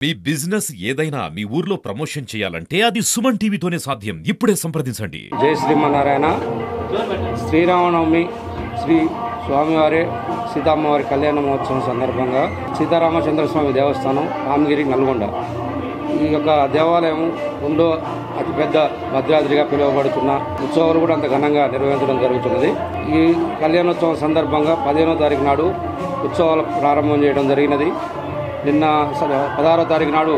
మీ business ఏదైనా మీ ఊర్లో promotion చేయాలంటే అది సుమన్ టీవీతోనే సాధ్యం. ఇప్పుడే సంప్రదించండి. జై శ్రీమన్నారాయణ. శ్రీరామనవమి శ్రీ స్వామివారి సీతమ్మవారి కళ్యాణ మహోత్సవం సందర్భంగా సీతారామచంద్ర స్వామి దేవస్థానం రామగిరి నల్గొండ ఈ యొక్క దేవాలయం రెండో అతిపెద్ద భద్రాద్రిగా పిలువబడుతున్న ఉత్సవాలు కూడా అంత ఘనంగా నిర్వహించడం జరుగుతున్నది. ఈ కళ్యాణోత్సవం సందర్భంగా 15వ తారీఖు నాడు ఉత్సవాలు ప్రారంభం చేయడం జరిగినది. నిన్న 16వ తారీఖు నాడు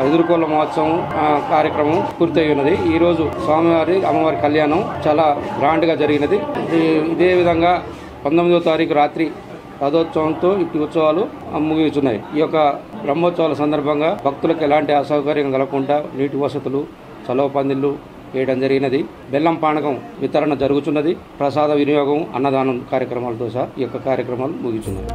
ఎదుర్కోళ్ల మహోత్సవం కార్యక్రమం పూర్తయి ఉన్నది. ఈరోజు స్వామివారి అమ్మవారి కళ్యాణం చాలా గ్రాండ్గా జరిగినది. ఇదే విధంగా 19వ తారీఖు రాత్రి రథోత్సవంతో ఈ ఉత్సవాలు ముగిస్తున్నాయి. ఈ యొక్క బ్రహ్మోత్సవాల సందర్భంగా భక్తులకు ఎలాంటి అసౌకర్యం కలగకుండా నీటి వసతులు, చలవ పందిళ్లు వేయడం జరిగినది. బెల్లం పానకం వితరణ జరుగుతున్నది. ప్రసాద వినియోగం, అన్నదానం కార్యక్రమాలతో సహా ఈ యొక్క కార్యక్రమాలు ముగిస్తున్నాయి.